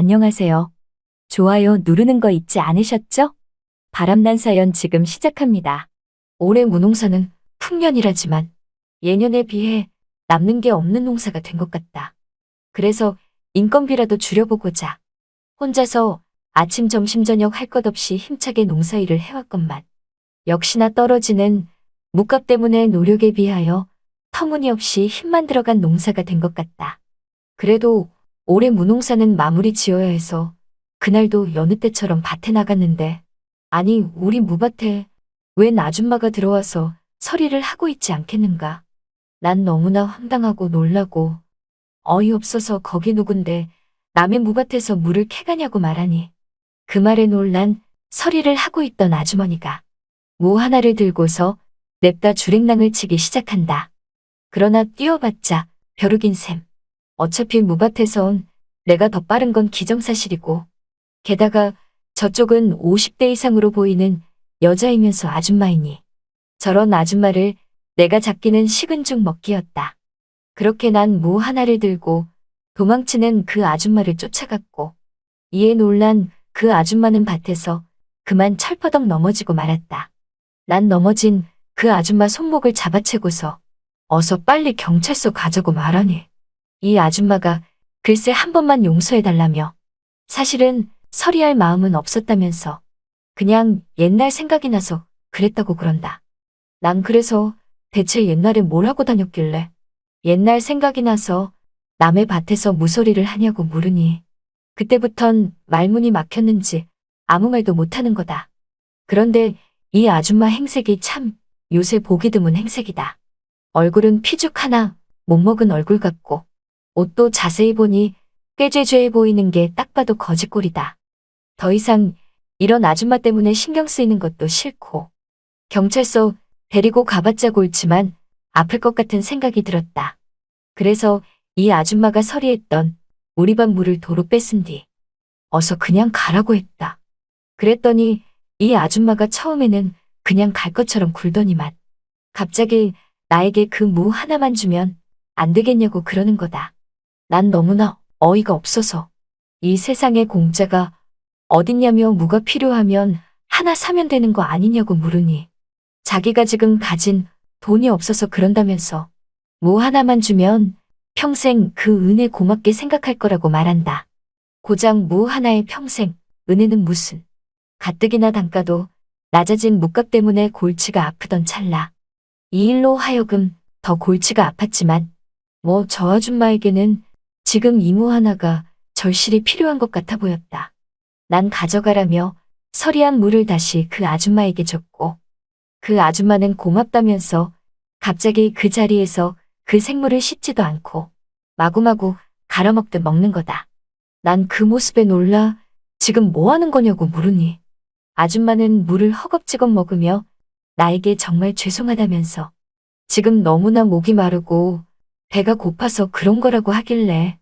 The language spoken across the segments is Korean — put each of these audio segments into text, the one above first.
안녕하세요. 좋아요 누르는 거 잊지 않으셨죠? 바람난 사연 지금 시작합니다. 올해 무농사는 풍년이라지만 예년에 비해 남는 게 없는 농사가 된 것 같다. 그래서 인건비라도 줄여보고자 혼자서 아침 점심 저녁 할 것 없이 힘차게 농사일을 해왔건만 역시나 떨어지는 묵값 때문에 노력에 비하여 터무니없이 힘만 들어간 농사가 된 것 같다. 그래도 올해 무농사는 마무리 지어야 해서 그날도 여느 때처럼 밭에 나갔는데 아니 우리 무밭에 웬 아줌마가 들어와서 서리를 하고 있지 않겠는가. 난 너무나 황당하고 놀라고 어이없어서 거기 누군데 남의 무밭에서 물을 캐가냐고 말하니 그 말에 놀란 서리를 하고 있던 아주머니가 무 하나를 들고서 냅다 주랭랑을 치기 시작한다. 그러나 뛰어봤자 벼룩인 셈. 어차피 무밭에선 내가 더 빠른 건 기정사실이고 게다가 저쪽은 50대 이상으로 보이는 여자이면서 아줌마이니 저런 아줌마를 내가 잡기는 식은 죽 먹기였다. 그렇게 난 무 하나를 들고 도망치는 그 아줌마를 쫓아갔고 이에 놀란 그 아줌마는 밭에서 그만 철퍼덕 넘어지고 말았다. 난 넘어진 그 아줌마 손목을 잡아채고서 어서 빨리 경찰서 가자고 말하니 이 아줌마가 글쎄 한 번만 용서해달라며 사실은 서리할 마음은 없었다면서 그냥 옛날 생각이 나서 그랬다고 그런다. 난 그래서 대체 옛날에 뭘 하고 다녔길래 옛날 생각이 나서 남의 밭에서 무소리를 하냐고 물으니 그때부턴 말문이 막혔는지 아무 말도 못하는 거다. 그런데 이 아줌마 행색이 참 요새 보기 드문 행색이다. 얼굴은 피죽 하나 못 먹은 얼굴 같고 옷도 자세히 보니 꾀죄죄해 보이는 게 딱 봐도 거짓골이다. 더 이상 이런 아줌마 때문에 신경 쓰이는 것도 싫고 경찰서 데리고 가봤자 골치만 아플 것 같은 생각이 들었다. 그래서 이 아줌마가 서리했던 우리 반 물을 도로 뺏은 뒤 어서 그냥 가라고 했다. 그랬더니 이 아줌마가 처음에는 그냥 갈 것처럼 굴더니만 갑자기 나에게 그 무 하나만 주면 안 되겠냐고 그러는 거다. 난 너무나 어이가 없어서 이 세상에 공짜가 어딨냐며 무가 필요하면 하나 사면 되는 거 아니냐고 물으니 자기가 지금 가진 돈이 없어서 그런다면서 무 하나만 주면 평생 그 은혜 고맙게 생각할 거라고 말한다. 고작 무 하나에 평생 은혜는 무슨. 가뜩이나 단가도 낮아진 무값 때문에 골치가 아프던 찰나. 이 일로 하여금 더 골치가 아팠지만 뭐 저 아줌마에게는 지금 이 무 하나가 절실히 필요한 것 같아 보였다. 난 가져가라며 서리한 물을 다시 그 아줌마에게 줬고 그 아줌마는 고맙다면서 갑자기 그 자리에서 그 생물을 씻지도 않고 마구마구 갈아먹듯 먹는 거다. 난 그 모습에 놀라 지금 뭐 하는 거냐고 물으니 아줌마는 물을 허겁지겁 먹으며 나에게 정말 죄송하다면서 지금 너무나 목이 마르고 배가 고파서 그런 거라고 하길래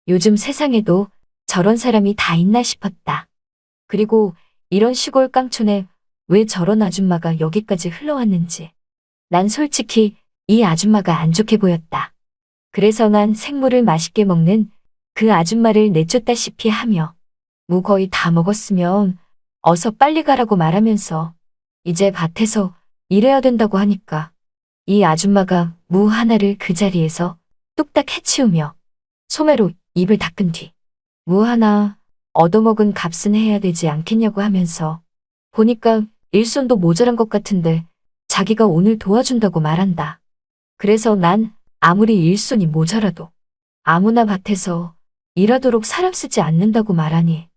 요즘 세상에도 저런 사람이 다 있나 싶었다. 그리고 이런 시골 깡촌에 왜 저런 아줌마가 여기까지 흘러왔는지 난 솔직히 이 아줌마가 안 좋게 보였다. 그래서 난 생물을 맛있게 먹는 그 아줌마를 내쫓다시피 하며 무 거의 다 먹었으면 어서 빨리 가라고 말하면서 이제 밭에서 일해야 된다고 하니까 이 아줌마가 무 하나를 그 자리에서 뚝딱 해치우며 소매로 입을 닦은 뒤 무 하나 얻어먹은 값은 해야 되지 않겠냐고 하면서 보니까 일손도 모자란 것 같은데 자기가 오늘 도와준다고 말한다. 그래서 난 아무리 일손이 모자라도 아무나 밭에서 일하도록 사람 쓰지 않는다고 말하니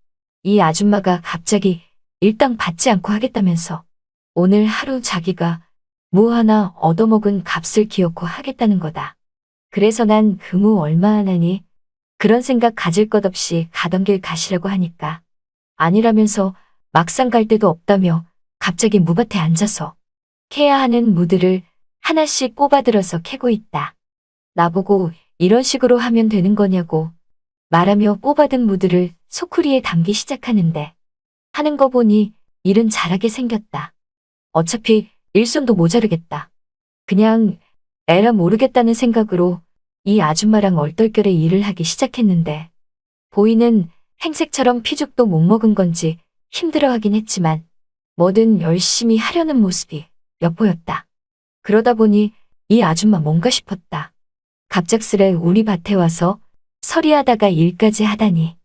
이 아줌마가 갑자기 일당 받지 않고 하겠다면서 오늘 하루 자기가 무 하나 얻어먹은 값을 기어코 하겠다는 거다. 그래서 난 그 무 얼마 하나니 그런 생각 가질 것 없이 가던 길 가시라고 하니까 아니라면서 막상 갈 데도 없다며 갑자기 무밭에 앉아서 캐야 하는 무들을 하나씩 꼽아들어서 캐고 있다. 나보고 이런 식으로 하면 되는 거냐고 말하며 뽑아든 무들을 소쿠리에 담기 시작하는데 하는 거 보니 일은 잘하게 생겼다. 어차피 일손도 모자르겠다. 그냥 에라 모르겠다는 생각으로 이 아줌마랑 얼떨결에 일을 하기 시작했는데 보이는 행색처럼 피죽도 못 먹은 건지 힘들어하긴 했지만 뭐든 열심히 하려는 모습이 엿보였다. 그러다 보니 이 아줌마 뭔가 싶었다. 갑작스레 우리 밭에 와서 서리하다가 일까지 하다니.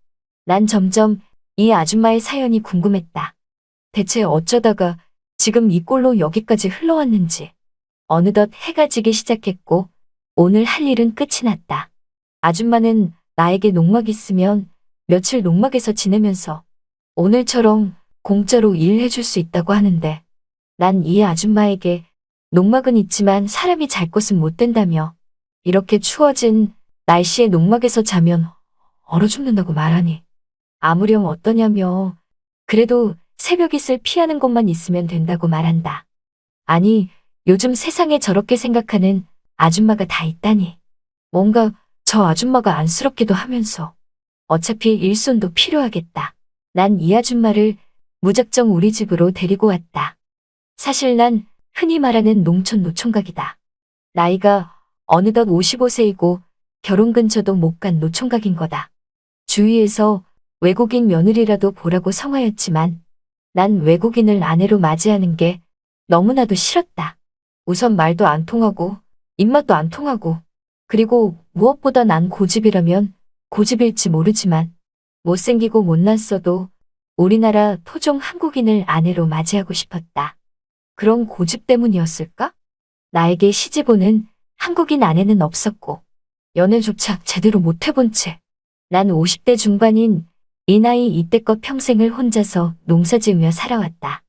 난 점점 이 아줌마의 사연이 궁금했다. 대체 어쩌다가 지금 이 꼴로 여기까지 흘러왔는지. 어느덧 해가 지기 시작했고 오늘 할 일은 끝이 났다. 아줌마는 나에게 농막 있으면 며칠 농막에서 지내면서 오늘처럼 공짜로 일해줄 수 있다고 하는데 난 이 아줌마에게 농막은 있지만 사람이 잘 곳은 못 된다며 이렇게 추워진 날씨에 농막에서 자면 얼어 죽는다고 말하니 아무렴 어떠냐며 그래도 새벽잇을 피하는 곳만 있으면 된다고 말한다. 아니 요즘 세상에 저렇게 생각하는 아줌마가 다 있다니. 뭔가 저 아줌마가 안쓰럽기도 하면서 어차피 일손도 필요하겠다. 난 이 아줌마를 무작정 우리 집으로 데리고 왔다. 사실 난 흔히 말하는 농촌 노총각이다. 나이가 어느덧 55세이고 결혼 근처도 못 간 노총각인 거다. 주위에서 외국인 며느리라도 보라고 성하였지만 난 외국인을 아내로 맞이하는 게 너무나도 싫었다. 우선 말도 안 통하고 입맛도 안 통하고 그리고 무엇보다 난 고집이라면 고집일지 모르지만 못생기고 못났어도 우리나라 토종 한국인을 아내로 맞이하고 싶었다. 그런 고집 때문이었을까? 나에게 시집 오는 한국인 아내는 없었고 연애조차 제대로 못 해본 채 난 50대 중반인 이 나이 이때껏 평생을 혼자서 농사지으며 살아왔다.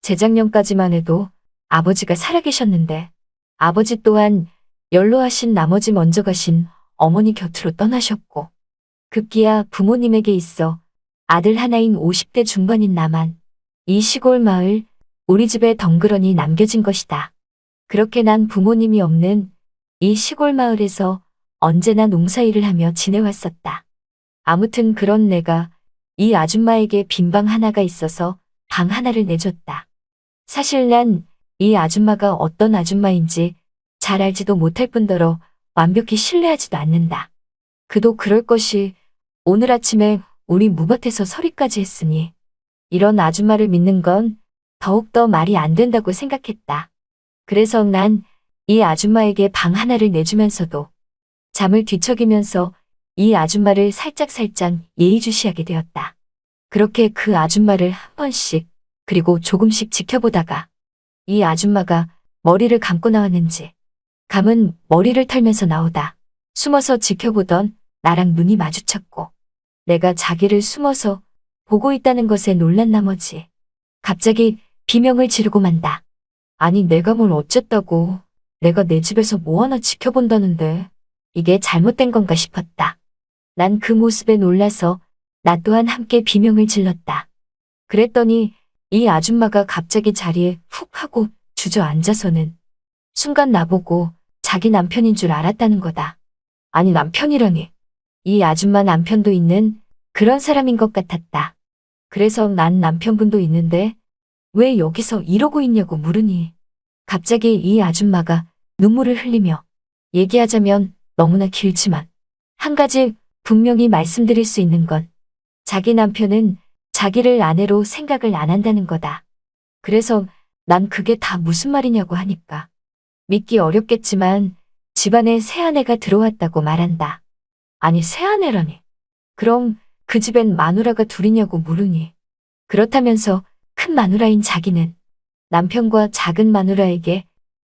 재작년까지만 해도 아버지가 살아계셨는데 아버지 또한 연로하신 나머지 먼저 가신 어머니 곁으로 떠나셨고 급기야 부모님에게 있어 아들 하나인 50대 중반인 나만 이 시골 마을 우리 집에 덩그러니 남겨진 것이다. 그렇게 난 부모님이 없는 이 시골 마을에서 언제나 농사일을 하며 지내왔었다. 아무튼 그런 내가 이 아줌마에게 빈 방 하나가 있어서 방 하나를 내줬다. 사실 난 이 아줌마가 어떤 아줌마인지 잘 알지도 못할 뿐더러 완벽히 신뢰하지도 않는다. 그도 그럴 것이 오늘 아침에 우리 무밭에서 서리까지 했으니 이런 아줌마를 믿는 건 더욱더 말이 안 된다고 생각했다. 그래서 난 이 아줌마에게 방 하나를 내주면서도 잠을 뒤척이면서 이 아줌마를 살짝살짝 예의주시하게 되었다. 그렇게 그 아줌마를 한 번씩 그리고 조금씩 지켜보다가 이 아줌마가 머리를 감고 나왔는지 감은 머리를 털면서 나오다 숨어서 지켜보던 나랑 눈이 마주쳤고 내가 자기를 숨어서 보고 있다는 것에 놀란 나머지 갑자기 비명을 지르고 만다. 아니 내가 뭘 어쨌다고 내가 내 집에서 뭐 하나 지켜본다는데 이게 잘못된 건가 싶었다. 난 그 모습에 놀라서 나 또한 함께 비명을 질렀다. 그랬더니 이 아줌마가 갑자기 자리에 훅 하고 주저앉아서는 순간 나보고 자기 남편인 줄 알았다는 거다. 아니 남편이라니. 이 아줌마 남편도 있는 그런 사람인 것 같았다. 그래서 난 남편분도 있는데 왜 여기서 이러고 있냐고 물으니 갑자기 이 아줌마가 눈물을 흘리며 얘기하자면 너무나 길지만 한 가지 분명히 말씀드릴 수 있는 건 자기 남편은 자기를 아내로 생각을 안 한다는 거다. 그래서 난 그게 다 무슨 말이냐고 하니까 믿기 어렵겠지만 집안에 새아내가 들어왔다고 말한다. 아니 새아내라니. 그럼 그 집엔 마누라가 둘이냐고 물으니 그렇다면서 큰 마누라인 자기는 남편과 작은 마누라에게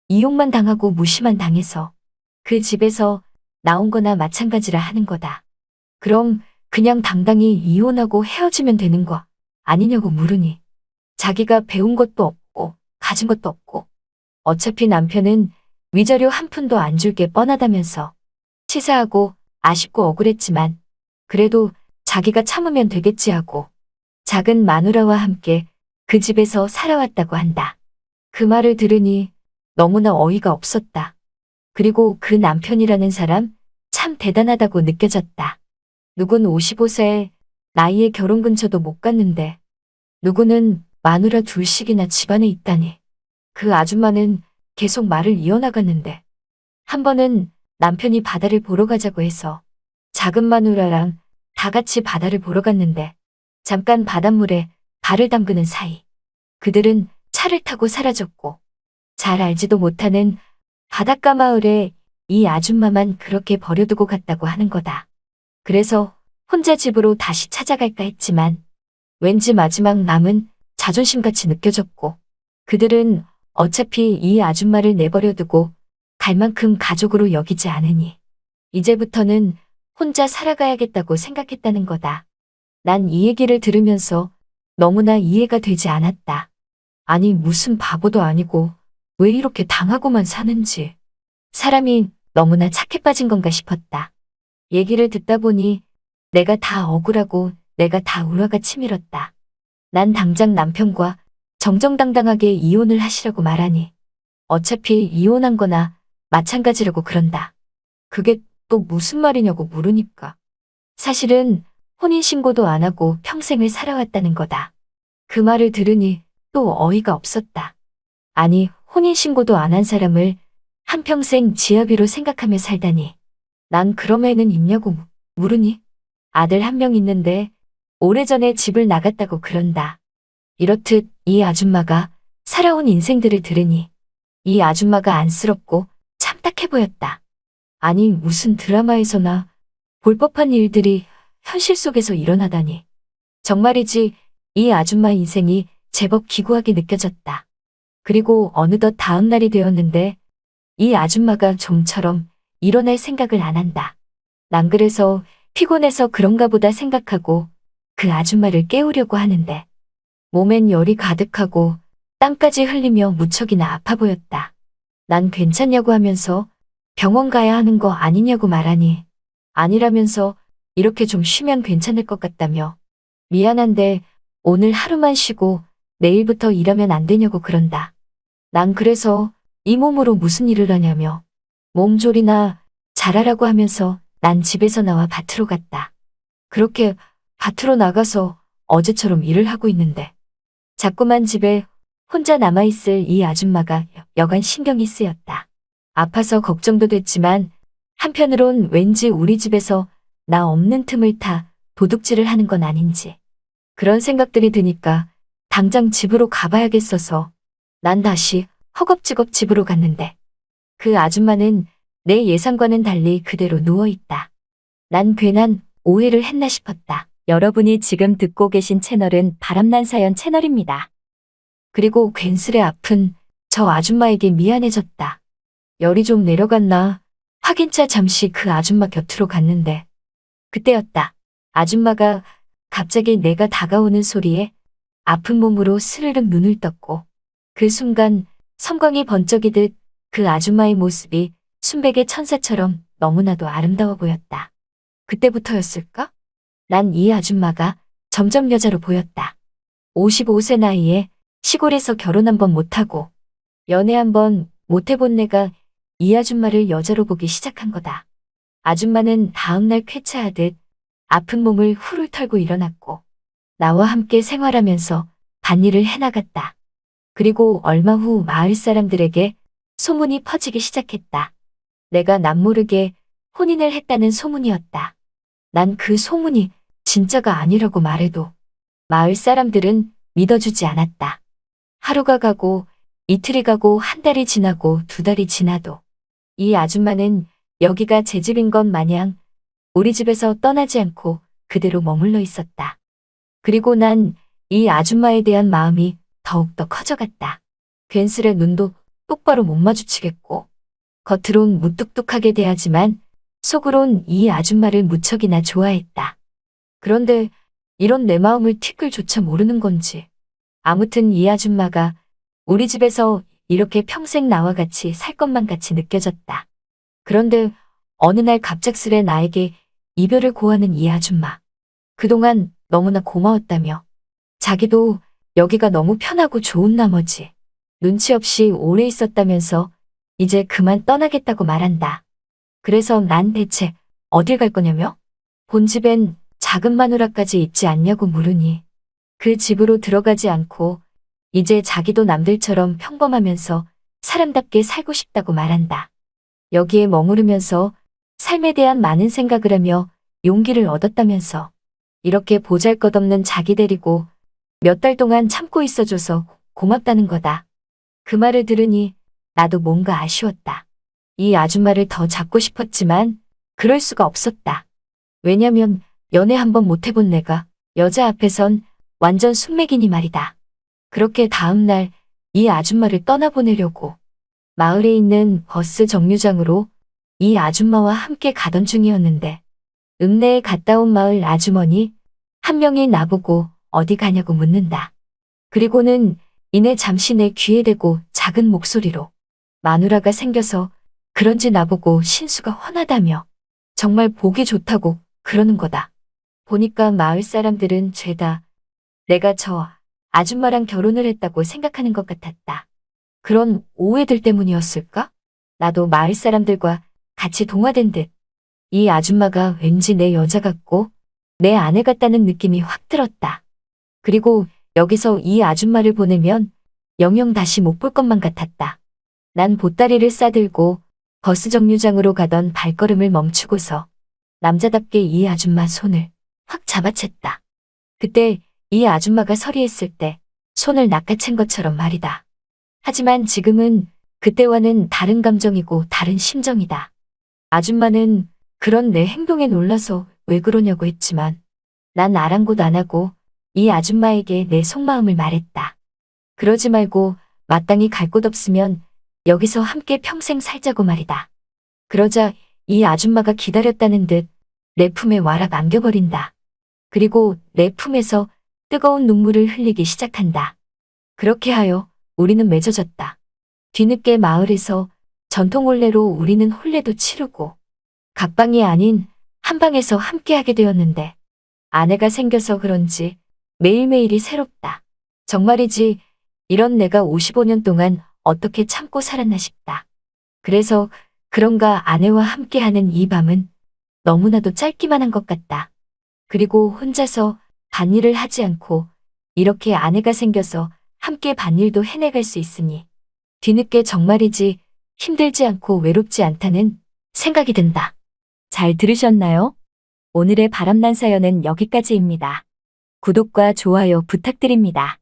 이용만 당하고 무시만 당해서 그 집에서 나온 거나 마찬가지라 하는 거다. 그럼 그냥 당당히 이혼하고 헤어지면 되는 거 아니냐고 물으니 자기가 배운 것도 없고 가진 것도 없고 어차피 남편은 위자료 한 푼도 안 줄 게 뻔하다면서 치사하고 아쉽고 억울했지만 그래도 자기가 참으면 되겠지 하고 작은 마누라와 함께 그 집에서 살아왔다고 한다. 그 말을 들으니 너무나 어이가 없었다. 그리고 그 남편이라는 사람 참 대단하다고 느껴졌다. 누군 55세 나이에 결혼 근처도 못 갔는데 누구는 마누라 둘씩이나 집안에 있다니. 그 아줌마는 계속 말을 이어나갔는데 한 번은 남편이 바다를 보러 가자고 해서 작은 마누라랑 다 같이 바다를 보러 갔는데 잠깐 바닷물에 발을 담그는 사이 그들은 차를 타고 사라졌고 잘 알지도 못하는 바닷가 마을에 이 아줌마만 그렇게 버려두고 갔다고 하는 거다. 그래서 혼자 집으로 다시 찾아갈까 했지만 왠지 마지막 남은 자존심같이 느껴졌고 그들은 어차피 이 아줌마를 내버려두고 갈 만큼 가족으로 여기지 않으니 이제부터는 혼자 살아가야겠다고 생각했다는 거다. 난 이 얘기를 들으면서 너무나 이해가 되지 않았다. 아니 무슨 바보도 아니고 왜 이렇게 당하고만 사는지. 사람이 너무나 착해 빠진 건가 싶었다. 얘기를 듣다 보니 내가 다 억울하고 내가 다 우라가 치밀었다. 난 당장 남편과 정정당당하게 이혼을 하시라고 말하니 어차피 이혼한 거나 마찬가지라고 그런다. 그게 또 무슨 말이냐고 물으니까 사실은 혼인신고도 안 하고 평생을 살아왔다는 거다. 그 말을 들으니 또 어이가 없었다. 아니 혼인신고도 안 한 사람을 한평생 지아비로 생각하며 살다니. 난 그럼 애는 있냐고 물으니 아들 한 명 있는데 오래전에 집을 나갔다고 그런다. 이렇듯 이 아줌마가 살아온 인생들을 들으니 이 아줌마가 안쓰럽고 참딱해 보였다. 아니 무슨 드라마에서나 볼 법한 일들이 현실 속에서 일어나다니. 정말이지 이 아줌마 인생이 제법 기구하게 느껴졌다. 그리고 어느덧 다음 날이 되었는데 이 아줌마가 좀처럼 일어날 생각을 안 한다. 난 그래서 피곤해서 그런가 보다 생각하고 그 아줌마를 깨우려고 하는데 몸엔 열이 가득하고 땀까지 흘리며 무척이나 아파 보였다. 난 괜찮냐고 하면서 병원 가야 하는 거 아니냐고 말하니 아니라면서 이렇게 좀 쉬면 괜찮을 것 같다며 미안한데 오늘 하루만 쉬고 내일부터 일하면 안 되냐고 그런다. 난 그래서 이 몸으로 무슨 일을 하냐며 몸조리나 잘하라고 하면서 난 집에서 나와 밭으로 갔다. 그렇게 밭으로 나가서 어제처럼 일을 하고 있는데 자꾸만 집에 혼자 남아있을 이 아줌마가 여간 신경이 쓰였다. 아파서 걱정도 됐지만 한편으론 왠지 우리 집에서 나 없는 틈을 타 도둑질을 하는 건 아닌지 그런 생각들이 드니까 당장 집으로 가봐야겠어서 난 다시 허겁지겁 집으로 갔는데 그 아줌마는 내 예상과는 달리 그대로 누워있다. 난 괜한 오해를 했나 싶었다. 여러분이 지금 듣고 계신 채널은 바람난 사연 채널입니다. 그리고 괜스레 아픈 저 아줌마에게 미안해졌다. 열이 좀 내려갔나 확인차 잠시 그 아줌마 곁으로 갔는데 그때였다. 아줌마가 갑자기 내가 다가오는 소리에 아픈 몸으로 스르륵 눈을 떴고 그 순간 섬광이 번쩍이듯 그 아줌마의 모습이 순백의 천사처럼 너무나도 아름다워 보였다. 그때부터였을까? 난 이 아줌마가 점점 여자로 보였다. 55세 나이에 시골에서 결혼 한 번 못하고 연애 한 번 못해본 내가 이 아줌마를 여자로 보기 시작한 거다. 아줌마는 다음날 쾌차하듯 아픈 몸을 훌훌 털고 일어났고 나와 함께 생활하면서 밭일을 해나갔다. 그리고 얼마 후 마을 사람들에게 소문이 퍼지기 시작했다. 내가 남모르게 혼인을 했다는 소문이었다. 난 그 소문이 진짜가 아니라고 말해도 마을 사람들은 믿어주지 않았다. 하루가 가고 이틀이 가고 한 달이 지나고 두 달이 지나도 이 아줌마는 여기가 제 집인 것 마냥 우리 집에서 떠나지 않고 그대로 머물러 있었다. 그리고 난 이 아줌마에 대한 마음이 더욱더 커져갔다. 괜스레 눈도 똑바로 못 마주치겠고 겉으론 무뚝뚝하게 대하지만 속으론 이 아줌마를 무척이나 좋아했다. 그런데 이런 내 마음을 티끌조차 모르는 건지 아무튼 이 아줌마가 우리 집에서 이렇게 평생 나와 같이 살 것만 같이 느껴졌다. 그런데 어느 날 갑작스레 나에게 이별을 고하는 이 아줌마. 그동안 너무나 고마웠다며 자기도 여기가 너무 편하고 좋은 나머지 눈치 없이 오래 있었다면서 이제 그만 떠나겠다고 말한다. 그래서 난 대체 어딜 갈 거냐며? 본집엔 작은 마누라까지 있지 않냐고 물으니 그 집으로 들어가지 않고 이제 자기도 남들처럼 평범하면서 사람답게 살고 싶다고 말한다. 여기에 머무르면서 삶에 대한 많은 생각을 하며 용기를 얻었다면서 이렇게 보잘것없는 자기 데리고 몇 달 동안 참고 있어줘서 고맙다는 거다. 그 말을 들으니 나도 뭔가 아쉬웠다. 이 아줌마를 더 잡고 싶었지만 그럴 수가 없었다. 왜냐면 연애 한번 못 해본 내가 여자 앞에선 완전 숙맥이니 말이다. 그렇게 다음날 이 아줌마를 떠나보내려고 마을에 있는 버스 정류장으로 이 아줌마와 함께 가던 중이었는데 읍내에 갔다 온 마을 아주머니 한 명이 나보고 어디 가냐고 묻는다. 그리고는 이내 잠시 내 귀에 대고 작은 목소리로 마누라가 생겨서 그런지 나보고 신수가 훤하다며 정말 보기 좋다고 그러는 거다. 보니까 마을 사람들은 죄다 내가 저 아줌마랑 결혼을 했다고 생각하는 것 같았다. 그런 오해들 때문이었을까? 나도 마을 사람들과 같이 동화된 듯 이 아줌마가 왠지 내 여자 같고 내 아내 같다는 느낌이 확 들었다. 그리고 여기서 이 아줌마를 보내면 영영 다시 못 볼 것만 같았다. 난 보따리를 싸들고 버스 정류장으로 가던 발걸음을 멈추고서 남자답게 이 아줌마 손을 확 잡아챘다. 그때 이 아줌마가 서리했을 때 손을 낚아챈 것처럼 말이다. 하지만 지금은 그때와는 다른 감정이고 다른 심정이다. 아줌마는 그런 내 행동에 놀라서 왜 그러냐고 했지만 난 아랑곳 안 하고 이 아줌마에게 내 속마음을 말했다. 그러지 말고 마땅히 갈 곳 없으면 여기서 함께 평생 살자고 말이다. 그러자 이 아줌마가 기다렸다는 듯 내 품에 와라 안겨버린다. 그리고 내 품에서 뜨거운 눈물을 흘리기 시작한다. 그렇게 하여 우리는 맺어졌다. 뒤늦게 마을에서 전통 혼례로 우리는 혼례도 치르고 각방이 아닌 한방에서 함께하게 되었는데 아내가 생겨서 그런지 매일매일이 새롭다. 정말이지 이런 내가 55년 동안 어떻게 참고 살았나 싶다. 그래서 그런가 아내와 함께하는 이 밤은 너무나도 짧기만 한 것 같다. 그리고 혼자서 밭일을 하지 않고 이렇게 아내가 생겨서 함께 밭일도 해내갈 수 있으니 뒤늦게 정말이지 힘들지 않고 외롭지 않다는 생각이 든다. 잘 들으셨나요? 오늘의 바람난 사연은 여기까지입니다. 구독과 좋아요 부탁드립니다.